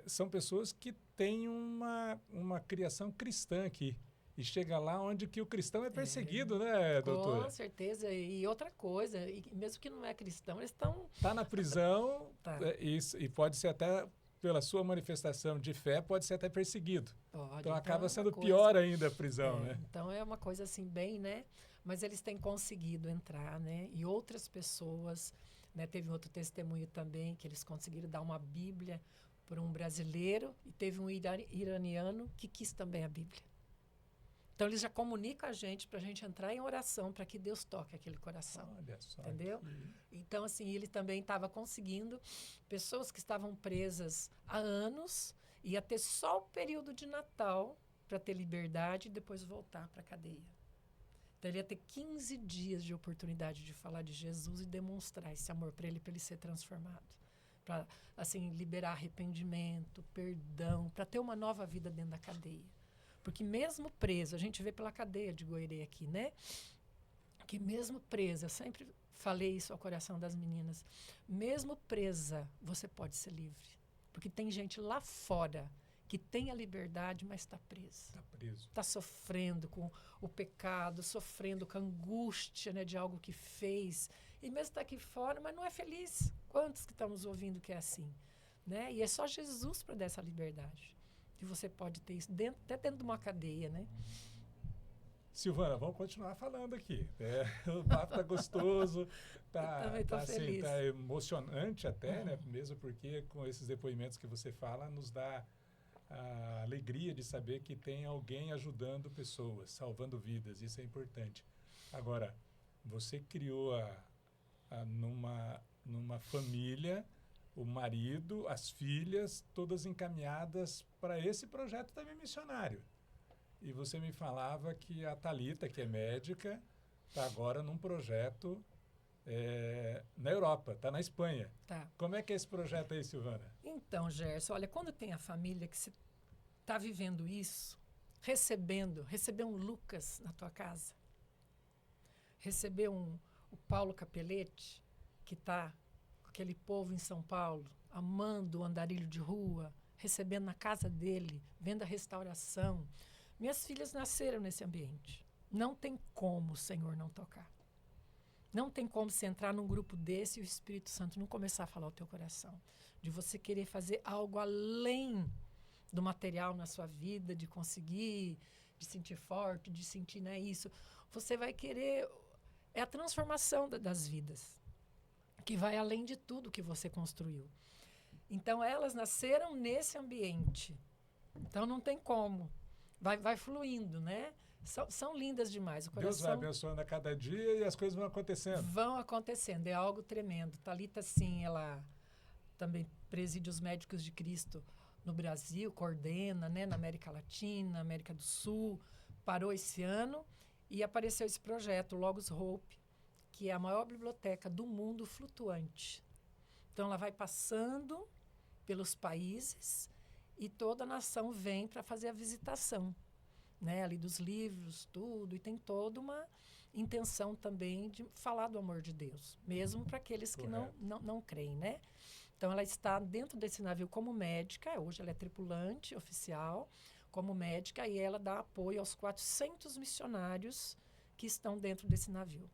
são pessoas que têm uma criação cristã aqui. E chega lá onde que o cristão é perseguido, né, doutora? Com certeza. E outra coisa, e mesmo que não é cristão, eles estão... Está na prisão Tá. E pode ser até, pela sua manifestação de fé, pode ser até perseguido. Pode. Então acaba sendo coisa, pior ainda a prisão, né? Então é uma coisa assim bem, né? Mas eles têm conseguido entrar, né? E outras pessoas, né? Teve outro testemunho também que eles conseguiram dar uma Bíblia para um brasileiro e teve um iraniano que quis também a Bíblia. Então eles já comunicam a gente para a gente entrar em oração para que Deus toque aquele coração. Olha só. Entendeu? Então, assim, ele também estava conseguindo pessoas que estavam presas há anos, ia ter só o período de Natal para ter liberdade e depois voltar para a cadeia. Então, ele ia ter 15 dias de oportunidade de falar de Jesus e demonstrar esse amor para ele ser transformado. Para, assim, liberar arrependimento, perdão, para ter uma nova vida dentro da cadeia. Porque mesmo preso, a gente vê pela cadeia de Goerê aqui, né? Que mesmo presa, eu sempre falei isso ao coração das meninas, mesmo presa, você pode ser livre. Porque tem gente lá fora que tem a liberdade, mas está presa. Está preso. Está sofrendo com o pecado, sofrendo com a angústia, né, de algo que fez. E mesmo está aqui fora, mas não é feliz. Quantos que estamos ouvindo que é assim? Né? E é só Jesus para dar essa liberdade. E você pode ter isso até dentro de uma cadeia, né? Silvana, vamos continuar falando aqui. O papo tá gostoso, feliz. Tá emocionante até, né? Mesmo porque com esses depoimentos que você fala, nos dá a alegria de saber que tem alguém ajudando pessoas, salvando vidas. Isso é importante. Agora, você criou numa família, o marido, as filhas, todas encaminhadas para esse projeto também missionário. E você me falava que a Thalita, que é médica, está agora num projeto na Europa, está na Espanha. Tá. Como é que é esse projeto aí, Silvana? Então, Gerson, olha, quando tem a família que está vivendo isso, receber um Lucas na tua casa, receber o Paulo Capelete, que está com aquele povo em São Paulo, amando o andarilho de rua, recebendo na casa dele, vendo a restauração. Minhas filhas nasceram nesse ambiente. Não tem como o Senhor não tocar. Não tem como você entrar num grupo desse e o Espírito Santo não começar a falar ao teu coração. De você querer fazer algo além do material na sua vida, de conseguir, de sentir forte, de sentir, né, isso. Você vai querer... É a transformação das vidas, que vai além de tudo que você construiu. Então, elas nasceram nesse ambiente. Então, não tem como. Vai fluindo, né? São lindas demais. O coração Deus vai abençoando a cada dia e as coisas vão acontecendo. Vão acontecendo, é algo tremendo. Thalita, sim, ela também preside os Médicos de Cristo no Brasil, coordena, né, na América Latina, América do Sul. Parou esse ano e apareceu esse projeto, Logos Hope, que é a maior biblioteca do mundo flutuante. Então, ela vai passando pelos países e toda a nação vem para fazer a visitação, né, ali dos livros, tudo, e tem toda uma intenção também de falar do amor de Deus, mesmo para aqueles que não creem, né? Então, ela está dentro desse navio como médica, hoje ela é tripulante oficial, como médica, e ela dá apoio aos 400 missionários que estão dentro desse navio.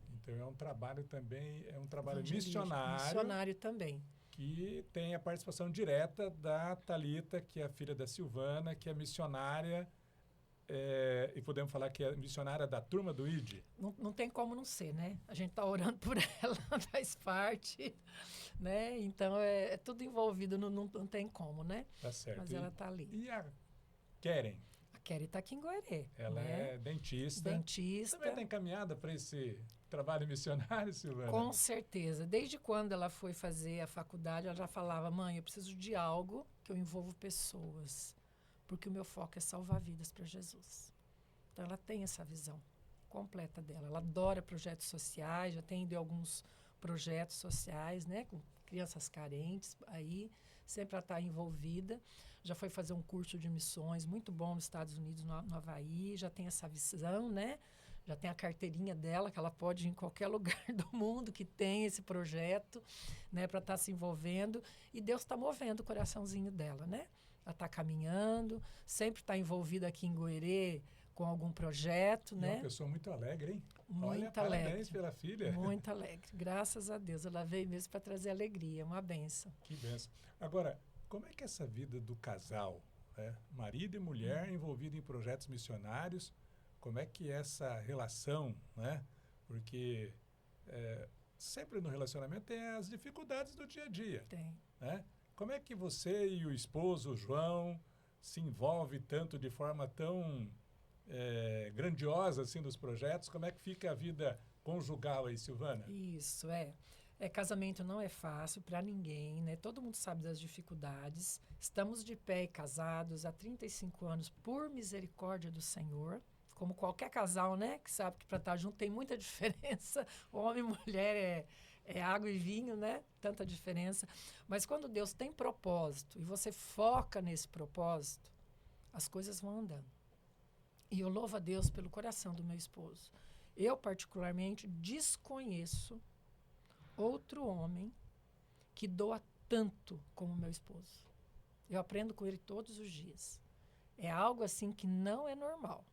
Então, é um trabalho também, é um trabalho Missionário. Missionário também. Que tem a participação direta da Thalita, que é a filha da Silvana, que é missionária, e podemos falar que é missionária da turma do ID. Não tem como não ser, né? A gente está orando por ela, faz parte, né? Então, é tudo envolvido, não tem como, né? Tá certo. Mas ela está ali. E a Keren? A Keren está aqui em Guaré. Ela né? é dentista. Dentista. Também está encaminhada para esse trabalho missionário, Silvana? Com certeza. Desde quando ela foi fazer a faculdade, ela já falava, mãe, eu preciso de algo que eu envolvo pessoas, porque o meu foco é salvar vidas para Jesus. Então, ela tem essa visão completa dela. Ela adora projetos sociais, já tem ido alguns projetos sociais, né, com crianças carentes, aí sempre ela está envolvida. Já foi fazer um curso de missões muito bom nos Estados Unidos, no Havaí, já tem essa visão, né? Já tem a carteirinha dela, que ela pode ir em qualquer lugar do mundo que tem esse projeto, né, para estar se envolvendo. E Deus está movendo o coraçãozinho dela, né? Ela está caminhando, sempre está envolvida aqui em Goerê com algum projeto, né? É uma pessoa muito alegre, hein? Muito Olha, alegre. Parabéns pela filha. Muito alegre. Graças a Deus. Ela veio mesmo para trazer alegria, uma bênção. Que bênção. Agora, como é que é essa vida do casal, né? Marido e mulher envolvidos em projetos missionários, como é que é essa relação, né? Porque sempre no relacionamento tem as dificuldades do dia a dia. Tem. Né? Como é que você e o esposo, o João, se envolvem tanto de forma tão grandiosa assim nos projetos? Como é que fica a vida conjugal aí, Silvana? Isso, casamento não é fácil para ninguém, né? Todo mundo sabe das dificuldades. Estamos de pé e casados há 35 anos por misericórdia do Senhor. Como qualquer casal, né? Que sabe que para estar junto tem muita diferença. Homem e mulher é água e vinho, né? Tanta diferença. Mas quando Deus tem propósito e você foca nesse propósito, as coisas vão andando. E eu louvo a Deus pelo coração do meu esposo. Eu, particularmente, desconheço outro homem que doa tanto como meu esposo. Eu aprendo com ele todos os dias. É algo assim que não é normal.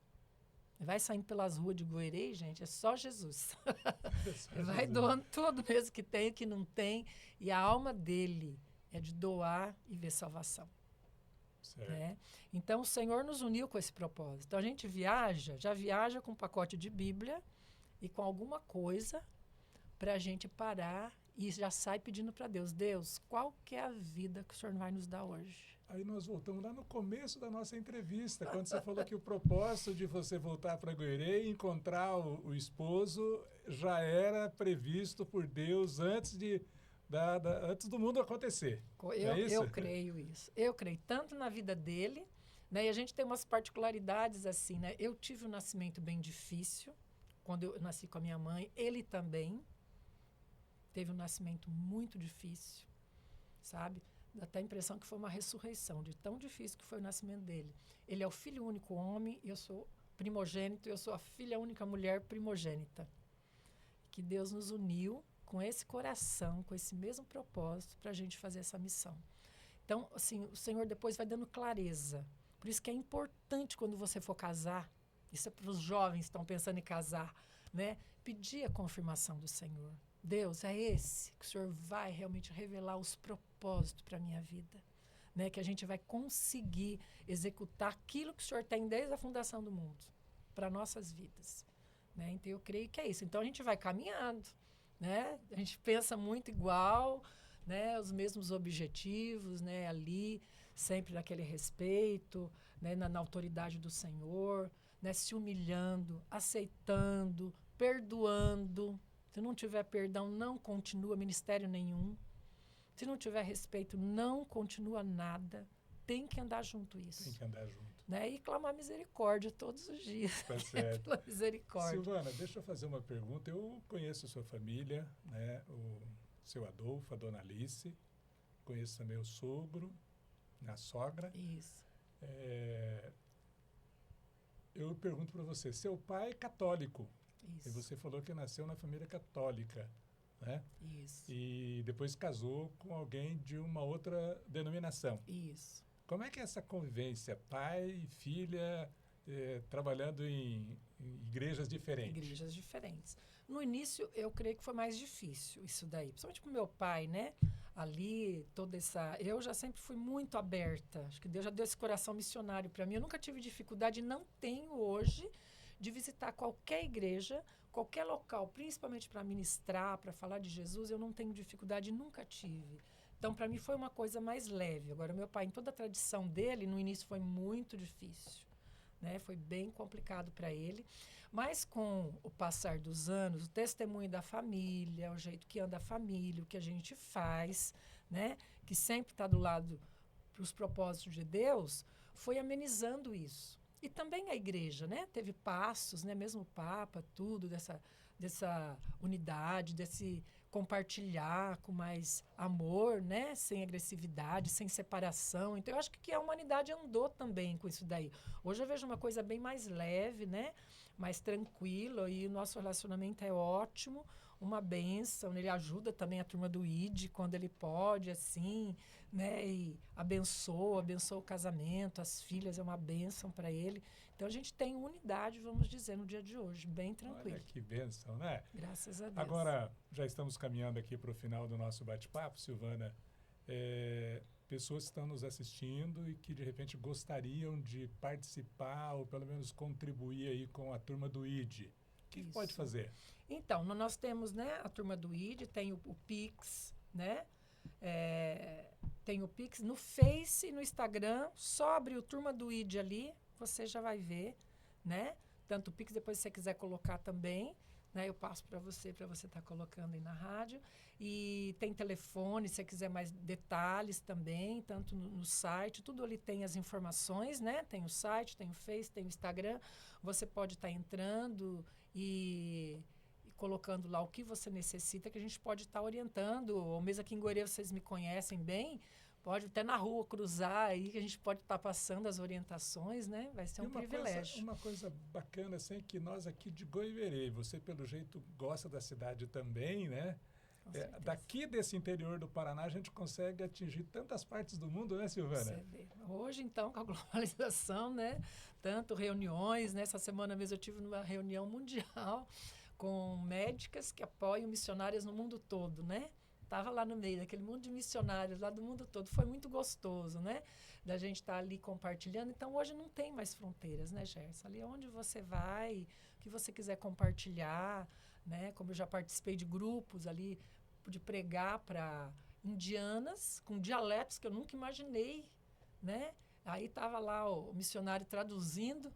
Vai saindo pelas ruas de Goerê, gente, é só Jesus. Vai doando tudo mesmo que tem, que não tem. E a alma dele é de doar e ver salvação. Né? Então, o Senhor nos uniu com esse propósito. Então, a gente já viaja com um pacote de Bíblia e com alguma coisa para a gente parar e já sai pedindo para Deus, Deus, qual que é a vida que o Senhor vai nos dar hoje? Aí nós voltamos lá no começo da nossa entrevista, quando você falou que o propósito de você voltar para Goerê e encontrar o esposo já era previsto por Deus antes antes do mundo acontecer. Eu creio isso. Eu creio tanto na vida dele, né? E a gente tem umas particularidades assim, né? Eu tive um nascimento bem difícil, quando eu nasci com a minha mãe. Ele também teve um nascimento muito difícil, sabe? Dá até a impressão que foi uma ressurreição, de tão difícil que foi o nascimento dele. Ele é o filho único homem, eu sou primogênito, eu sou a filha única mulher primogênita. Que Deus nos uniu com esse coração, com esse mesmo propósito, para a gente fazer essa missão. Então, assim, o Senhor depois vai dando clareza. Por isso que é importante quando você for casar, isso é para os jovens que estão pensando em casar, né? pedir a confirmação do Senhor. Deus, é esse que o Senhor vai realmente revelar os propósitos para a minha vida. Né? Que a gente vai conseguir executar aquilo que o Senhor tem desde a fundação do mundo para nossas vidas. Né? Então, eu creio que é isso. Então, a gente vai caminhando. Né? A gente pensa muito igual, né? Os mesmos objetivos, né? Ali, sempre naquele respeito, né? Na autoridade do Senhor, né? Se humilhando, aceitando, perdoando. Se não tiver perdão, não continua ministério nenhum. Se não tiver respeito, não continua nada. Tem que andar junto isso. Tem que andar junto. Né? E clamar misericórdia todos os dias. Tá certo. Pela misericórdia. Silvana, deixa eu fazer uma pergunta. Eu conheço a sua família, né? O seu Adolfo, a dona Alice. Conheço também o sogro, a sogra. Isso. Eu pergunto para você, seu pai é católico. Isso. E você falou que nasceu na família católica, né? Isso. E depois casou com alguém de uma outra denominação. Isso. Como é que é essa convivência, pai e filha, trabalhando em igrejas diferentes? Igrejas diferentes. No início, eu creio que foi mais difícil isso daí. Principalmente com meu pai, né? Ali, toda essa... Eu já sempre fui muito aberta. Acho que Deus já deu esse coração missionário para mim. Eu nunca tive dificuldade, não tenho hoje, de visitar qualquer igreja, qualquer local, principalmente para ministrar, para falar de Jesus. Eu não tenho dificuldade, nunca tive. Então, para mim, foi uma coisa mais leve. Agora, meu pai, em toda a tradição dele, no início foi muito difícil. Né? Foi bem complicado para ele. Mas, com o passar dos anos, o testemunho da família, o jeito que anda a família, o que a gente faz, né? Que sempre está do lado para os propósitos de Deus, foi amenizando isso. E também a igreja, né? Teve passos, né? Mesmo o Papa, tudo, dessa unidade, desse compartilhar com mais amor, né? Sem agressividade, sem separação. Então, eu acho que a humanidade andou também com isso daí. Hoje eu vejo uma coisa bem mais leve, né? Mais tranquila, e o nosso relacionamento é ótimo, uma bênção. Ele ajuda também a turma do ID quando ele pode, assim, né? E abençoa o casamento, as filhas, é uma bênção para ele. Então, a gente tem unidade, vamos dizer, no dia de hoje, bem tranquilo. Olha que bênção, né? Graças a Deus. Agora, já estamos caminhando aqui para o final do nosso bate-papo, Silvana. Pessoas que estão nos assistindo e que, de repente, gostariam de participar ou, pelo menos, contribuir aí com a turma do ID. O que pode fazer? Então, nós temos, né, a turma do ID, tem o Pix, né? Tem o Pix no Face e no Instagram. Só abre o Turma do ID ali, você já vai ver, né? Tanto o Pix, depois se você quiser colocar também, né? Eu passo para você estar colocando aí na rádio. E tem telefone, se você quiser mais detalhes também, tanto no site, tudo ali tem as informações, né? Tem o site, tem o Face, tem o Instagram. Você pode estar entrando e colocando lá o que você necessita, que a gente pode estar orientando. Ou mesmo aqui em Goiânia, vocês me conhecem bem, pode até na rua cruzar aí, que a gente pode estar passando as orientações, né? Vai ser um privilégio. Uma coisa bacana, assim, que nós aqui de Goiverê, você pelo jeito gosta da cidade também, né? Daqui desse interior do Paraná, a gente consegue atingir tantas partes do mundo, né, Silvana? Hoje, então, com a globalização, né? Tanto reuniões, né? Essa semana mesmo eu tive uma reunião mundial com médicas que apoiam missionárias no mundo todo, né? Estava lá no meio daquele mundo de missionários lá do mundo todo. Foi muito gostoso, né? Da gente estar ali compartilhando. Então, hoje não tem mais fronteiras, né, Gerson? Ali onde você vai, o que você quiser compartilhar, né? Como eu já participei de grupos ali, de pregar para indianas com dialetos que eu nunca imaginei, né? Aí estava lá o missionário traduzindo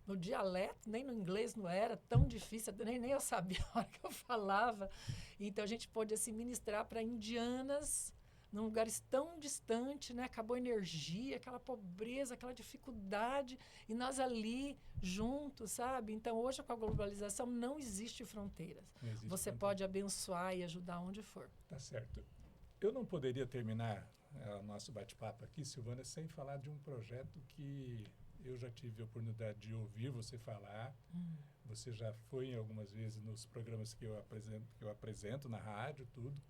no dialeto, nem no inglês não era tão difícil, nem eu sabia a hora que eu falava. Então, a gente pôde assim, ministrar para indianas num lugar tão distante, né? Acabou a energia, aquela pobreza, aquela dificuldade, e nós ali juntos, sabe? Então, hoje, com a globalização, não existe fronteiras. Você pode abençoar e ajudar onde for. Tá certo. Eu não poderia terminar o nosso bate-papo aqui, Silvana, sem falar de um projeto que eu já tive a oportunidade de ouvir você falar. Você já foi algumas vezes nos programas que eu apresento na rádio, tudo.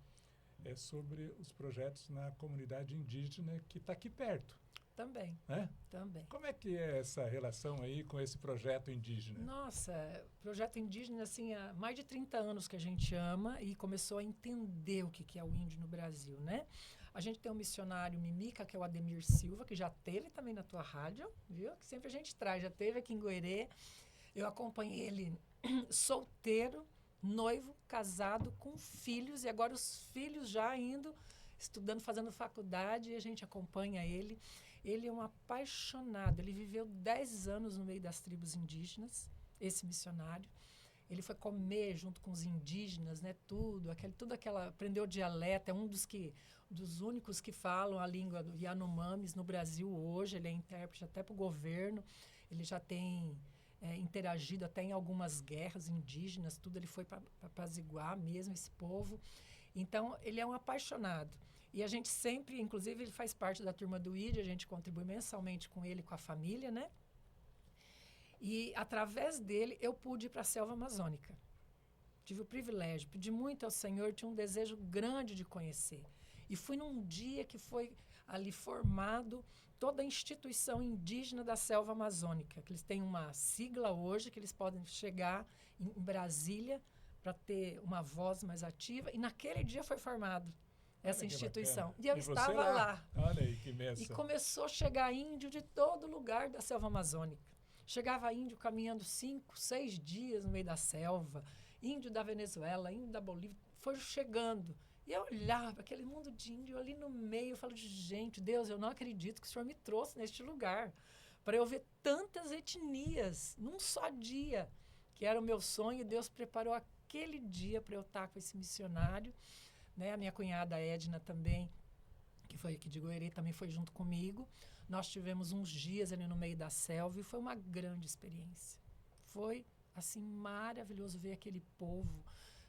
É sobre os projetos na comunidade indígena que está aqui perto. Também. Né? Também. Como é que é essa relação aí com esse projeto indígena? Nossa, projeto indígena, assim, há mais de 30 anos que a gente ama e começou a entender o que é o índio no Brasil, né? A gente tem um missionário Mimica, que é o Ademir Silva, que já teve também na tua rádio, viu? Que sempre a gente traz, já teve aqui em Goerê. Eu acompanhei ele solteiro, noivo, casado, com filhos, e agora os filhos já indo, estudando, fazendo faculdade, e a gente acompanha ele. Ele é um apaixonado, ele viveu 10 anos no meio das tribos indígenas, esse missionário. Ele foi comer junto com os indígenas, né, tudo aquela, aprendeu o dialeto, é um dos únicos que falam a língua do Yanomamis no Brasil hoje, ele é intérprete até para o governo, ele já tem interagido até em algumas guerras indígenas, tudo, ele foi para apaziguar mesmo esse povo. Então, ele é um apaixonado. E a gente sempre, inclusive, ele faz parte da turma do ID, a gente contribui mensalmente com ele, com a família, né? E, através dele, eu pude ir para a selva amazônica. Tive o privilégio, pedi muito ao Senhor, tinha um desejo grande de conhecer. E fui num dia que foi ali formado toda a instituição indígena da selva amazônica, que eles têm uma sigla hoje, que eles podem chegar em Brasília para ter uma voz mais ativa. E naquele dia foi formado essa instituição. Bacana. E eu estava lá. Olha aí, que benção. E começou a chegar índio de todo lugar da selva amazônica. Chegava índio caminhando 5, 6 dias no meio da selva, índio da Venezuela, índio da Bolívia, foram chegando. E eu olhava aquele mundo de índio ali no meio, eu falo, gente, Deus, eu não acredito que o Senhor me trouxe neste lugar para eu ver tantas etnias num só dia, que era o meu sonho, e Deus preparou aquele dia para eu estar com esse missionário, né? A minha cunhada Edna também, que foi aqui de Goerê, também foi junto comigo. Nós tivemos uns dias ali no meio da selva e foi uma grande experiência. Foi, assim, maravilhoso ver aquele povo,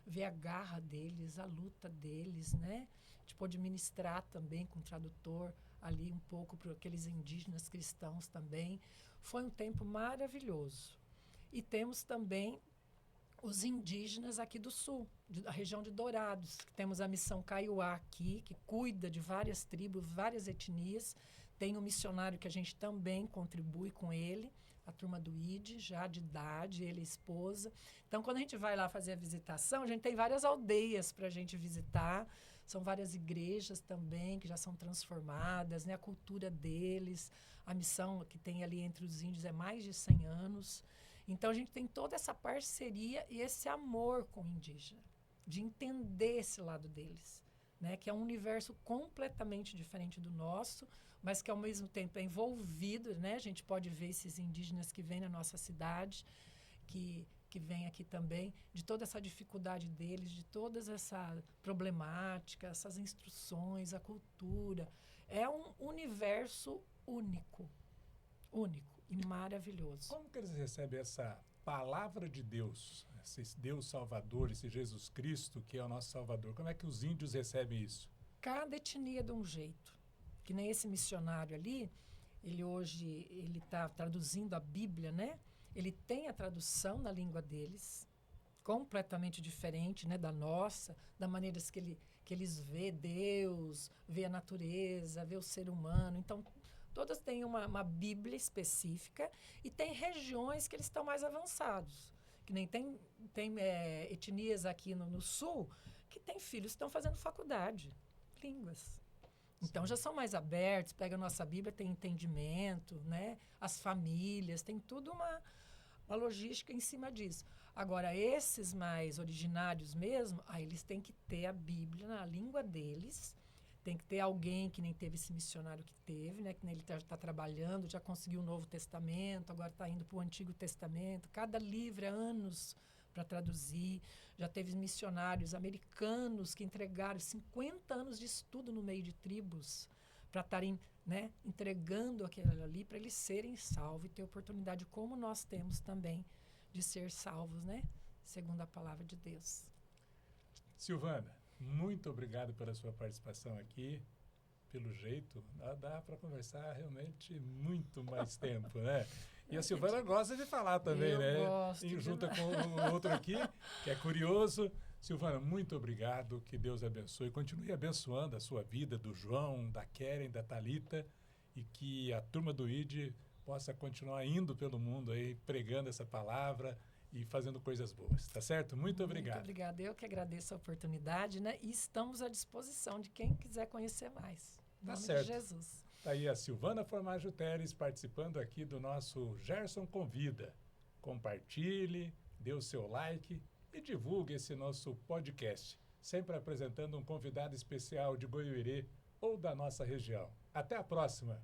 ver a garra deles, a luta deles, né? A gente pôde ministrar também com o tradutor ali um pouco para aqueles indígenas cristãos também. Foi um tempo maravilhoso. E temos também os indígenas aqui do sul, da região de Dourados. Temos a missão Kaiowá aqui, que cuida de várias tribos, várias etnias. Tem um missionário que a gente também contribui com ele, a turma do ID, já de idade, ele e a esposa. Então, quando a gente vai lá fazer a visitação, a gente tem várias aldeias para a gente visitar. São várias igrejas também que já são transformadas, né? A cultura deles, a missão que tem ali entre os índios é mais de 100 anos. Então, a gente tem toda essa parceria e esse amor com o indígena, de entender esse lado deles, né? Que é um universo completamente diferente do nosso, mas que, ao mesmo tempo, é envolvido, né? A gente pode ver esses indígenas que vêm na nossa cidade, que vêm aqui também, de toda essa dificuldade deles, de toda essa problemática, essas instruções, a cultura. É um universo único e maravilhoso. Como que eles recebem essa palavra de Deus, esse Deus Salvador, esse Jesus Cristo, que é o nosso Salvador? Como é que os índios recebem isso? Cada etnia de um jeito. Que nem esse missionário ali, ele está traduzindo a Bíblia, né? Ele tem a tradução na língua deles, completamente diferente, né, da nossa, da maneira que eles vê Deus, vê a natureza, vê o ser humano. Então, todas têm uma Bíblia específica e tem regiões que eles estão mais avançados. Que nem tem etnias aqui no sul que tem filhos que estão fazendo faculdade, línguas. Então, já são mais abertos, pega a nossa Bíblia, tem entendimento, né? As famílias, tem tudo uma logística em cima disso. Agora, esses mais originários mesmo, aí eles têm que ter a Bíblia na língua deles, tem que ter alguém que nem teve esse missionário que teve, né? Que nem ele está trabalhando, já conseguiu o Novo Testamento, agora está indo para o Antigo Testamento. Cada livro é anos para traduzir. Já teve missionários americanos que entregaram 50 anos de estudo no meio de tribos para estarem, né, entregando aquilo ali para eles serem salvos e ter oportunidade, como nós temos também, de ser salvos, né, segundo a palavra de Deus. Silvana, muito obrigado pela sua participação aqui. Pelo jeito, dá para conversar realmente muito mais tempo, né? E a Silvana gosta de falar também, né? Gosto e junto com o outro aqui, que é curioso. Silvana, muito obrigado, que Deus abençoe. Continue abençoando a sua vida, do João, da Keren, da Thalita. e que a turma do ID possa continuar indo pelo mundo aí, pregando essa palavra e fazendo coisas boas, tá certo? Muito obrigado. Muito obrigada. Eu que agradeço a oportunidade, né? E estamos à disposição de quem quiser conhecer mais. Em nome de Jesus. Tá aí a Silvana Formaggio Teres participando aqui do nosso Gerson Convida. Compartilhe, dê o seu like e divulgue esse nosso podcast, sempre apresentando um convidado especial de Goiuerê ou da nossa região. Até a próxima!